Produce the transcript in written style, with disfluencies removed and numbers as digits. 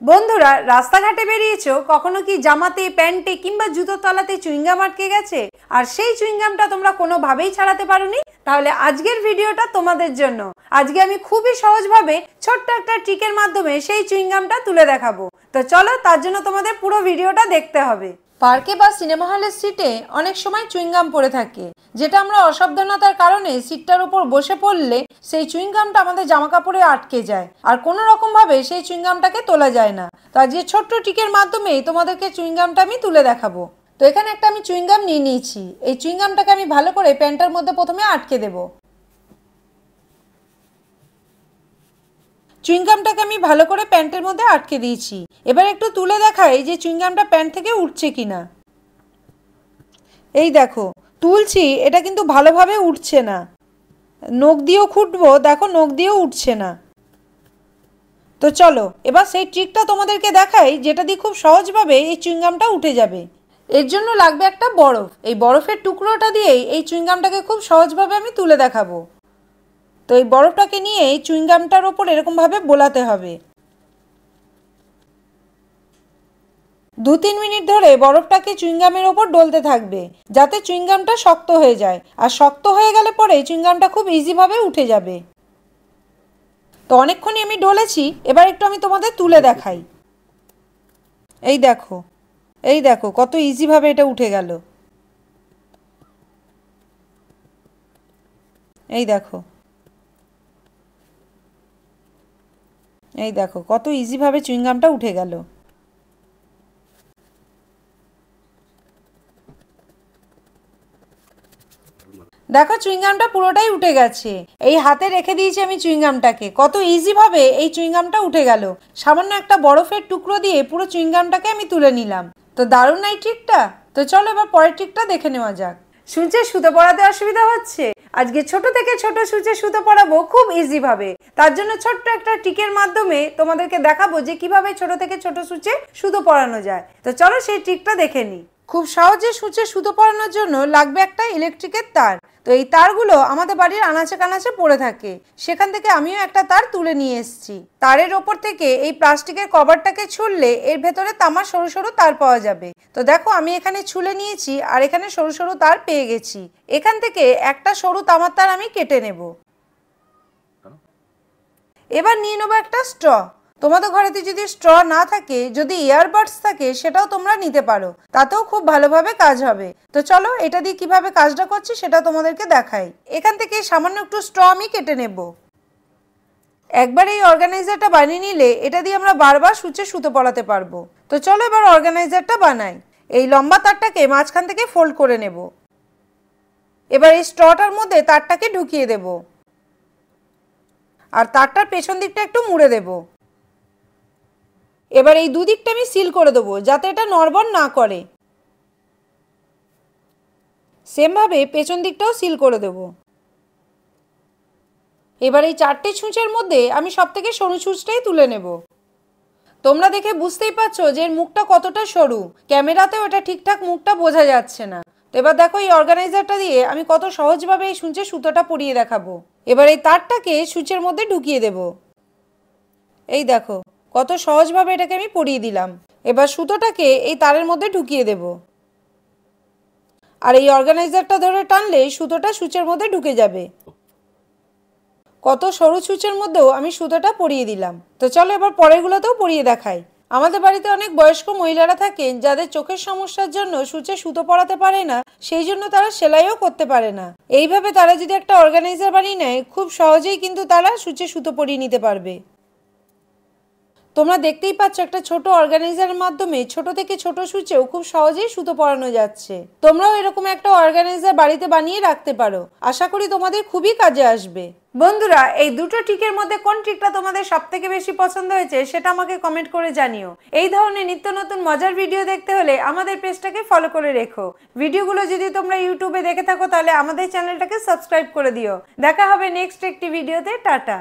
বন্ধুরা, রাস্তাঘাটে বেরিয়েছো, কখনো কি জামাতে, প্যান্টে কিংবা জুতোর তলাতে চুইংগাম আটকে গেছে আর সেই চুইংগামটা তোমরা কোনোভাবেই ছাড়াতে পারোনি? তাহলে আজকের ভিডিওটা তোমাদের জন্য। আজকে আমি খুবই সহজভাবে ছোট্ট একটা ট্রিকের মাধ্যমে সেই চুইংগামটা তুলে দেখাবো। তো চলো, তার জন্য তোমাদের পুরো ভিডিওটা দেখতে হবে। পার্কে বা সিনেমা হলের সিটে অনেক সময় চুইংগাম পড়ে থাকে, যেটা আমরা অসাবধানতার কারণে সিটটার উপর বসে পড়লে সেই চুইংগামটা আমাদের জামা কাপড়ে আটকে যায় আর কোনো রকম ভাবে সেই চুইংগামটাকে তোলা যায় না। তো আজকে ছোট্ট ট্রিকের মাধ্যমেই তোমাদেরকে চুইংগামটা আমি তুলে দেখাবো। তো এখানে একটা আমি চুইংগাম নিয়ে নিয়েছি। এই চুইংগামটাকে আমি ভালো করে প্যান্টের মধ্যে প্রথমে আটকে দেবো। চুইংগামটাকে আমি ভালো করে প্যান্টের মধ্যে আটকে দিয়েছি। এবার একটু তুলে দেখাই যে চুইংগামটা প্যান্ট থেকে উঠছে কিনা। এই দেখো, তুলছি, এটা কিন্তু ভালোভাবে উঠছে না। নখ দিয়েও খুঁটবো, দেখো নখ দিয়েও উঠছে না। তো চলো এবার সেই ট্রিকটা তোমাদেরকে দেখাই, যেটা দিয়ে খুব সহজভাবে এই চুইংগামটা উঠে যাবে। এর জন্য লাগবে একটা বরফ। এই বরফের টুকরোটা দিয়েই এই চুইংগামটাকে খুব সহজভাবে আমি তুলে দেখাবো। তো এই বরফটাকে নিয়ে এই চুইংগামটার ওপর এরকমভাবে বোলাতে হবে। 2-3 মিনিট ধরে বরফটাকে চুইংগামের ওপর ডলতে থাকবে, যাতে চুইংগামটা শক্ত হয়ে যায়। আর শক্ত হয়ে গেলে পরে চুইংগামটা খুব ইজিভাবে উঠে যাবে। তো অনেকক্ষণই আমি ডলেছি, এবার একটু আমি তোমাদের তুলে দেখাই। এই দেখো, এই দেখো কত ইজিভাবে এটা উঠে গেল। এই দেখো, এই দেখো কত ইজিভাবে চুইংগামটা উঠে গেল। দেখো চুইংগামটা পুরোটাই উঠে গেছে। এই হাতে রেখে দিয়েছি আমি চুইংগামটাকে, কত ইজিভাবে এই চুইংগামটা উঠে গেল। সামান্য একটা বরফের টুকরো দিয়ে পুরো চুইংগামটাকে আমি তুলে নিলাম। তো দারুণ না এই ট্রিকটা? তো চলো এবার পরের ট্রিকটা দেখে নেওয়া যাক। সূচে সুতো পরাতে অসুবিধা হচ্ছে? আজকে ছোট থেকে ছোট সূচে সুতো পরাবো খুব ইজিভাবে। তার জন্য ছোট্ট একটা ট্রিকের মাধ্যমে তোমাদেরকে দেখাবো যে কিভাবে ছোট থেকে ছোট সূচে সুতো পরানো যায়। তো চলো সেই ট্রিকটা দেখে নিই। খুব সহজে সূচে সুতো পরানোর জন্য লাগবে একটা ইলেকট্রিকের তার। তো এই তারগুলো আমাদের বাড়ির আনাচে কানাচে পড়ে থাকে, সেখান থেকে আমিও একটা তার তুলে নিয়ে এসেছি। তারের ওপর থেকে এই প্লাস্টিকের কভারটাকে ছুললে এর ভেতরে তামার সরু সরু তার পাওয়া যাবে। তো দেখো আমি এখানে ছুলে নিয়েছি আর এখানে সরু সরু তার পেয়ে গেছি। এখান থেকে একটা সরু তামার তার আমি কেটে নেব। এবার নিয়ে নেবো একটা স্ট্র। তোমাদের ঘরেতে যদি স্ট্র না থাকে, যদি ইয়ারবাডস থাকে, সেটাও তোমরা নিতে পারো, তাতেও খুব ভালোভাবে কাজ হবে। তো চলো এটা দিয়ে কিভাবে কাজটা করছি সেটা তোমাদেরকে দেখাই। এখান থেকে সামান্য একটু স্ট্র আমি কেটে নেব। একবার এই অর্গানাইজারটা বানিয়ে নিলে এটা দিয়ে আমরা বারবার সূচে সুতো পরাতে পারবো। তো চলো এবার অর্গানাইজারটা বানাই। এই লম্বা তারটাকে মাঝখান থেকে ফোল্ড করে নেব। এবার এই স্ট্রটার মধ্যে তারটাকে ঢুকিয়ে দেব আর তারটার পেছন দিকটা একটু মুড়ে দেব। এবার এই দুদিকটা আমি সিল করে দেবো, যাতে এটা নড়বড় না করে। সেমভাবে পেছন দিকটাও সিল করে দেব। এবার এই 4টে ছুঁচের মধ্যে আমি সব থেকে সরু ছুঁচটাই তুলে নেব। তোমরা দেখে বুঝতেই পারছো যে এর মুখটা কতটা সরু, ক্যামেরাতেও এটা ঠিকঠাক মুখটা বোঝা যাচ্ছে না। তো এবার দেখো এই অর্গানাইজারটা দিয়ে আমি কত সহজভাবে এই সূচে সুতোটা পরিয়ে দেখাবো। এবার এই তারটাকে সূচের মধ্যে ঢুকিয়ে দেব। এই দেখো কত সহজভাবে এটাকে আমি পরিয়ে দিলাম। এবার সুতোটাকে এই তারের মধ্যে ঢুকিয়ে দেব আর এই অর্গানাইজারটা ধরে টানলে সুতোটা সূচের মধ্যে ঢুকে যাবে। কত সরু সূচের মধ্যেও আমি সুতোটা পরিয়ে দিলাম। তো চলো এবার পরেরগুলোতেও পরিয়ে দেখাই। আমাদের বাড়িতে অনেক বয়স্ক মহিলারা থাকেন যাদের চোখের সমস্যার জন্য সূচে সুতো পরাতে পারে না, সেই জন্য তারা সেলাইও করতে পারে না। এইভাবে তারা যদি একটা অর্গানাইজার বানিয়ে নেয়, খুব সহজেই কিন্তু তারা সূচে সুতো পরিয়ে নিতে পারবে। তোমরা দেখতেই পাচ্ছ একটা ছোট অর্গানাইজারের মাধ্যমে ছোট থেকে ছোট সূচেও খুব সহজেই সুতো পরানো যাচ্ছে। তোমরাও এরকম একটা অর্গানাইজার বাড়িতে বানিয়ে রাখতে পারো। আশা করি তোমাদের খুবই কাজে আসবে। বন্ধুরা, এই দুটো ট্রিকের মধ্যে কোন ট্রিকটা তোমাদের সবথেকে বেশি পছন্দ হয়েছে সেটা আমাকে কমেন্ট করে জানিও। এই ধরনের নিত্য নতুন মজার ভিডিও দেখতে হলে আমাদের পেজটাকে ফলো করে রেখো। ভিডিওগুলো যদি তোমরা ইউটিউবে দেখে থাকো তাহলে আমাদের চ্যানেলটাকে সাবস্ক্রাইব করে দিও। দেখা হবে নেক্সট একটি ভিডিওতে। টাটা।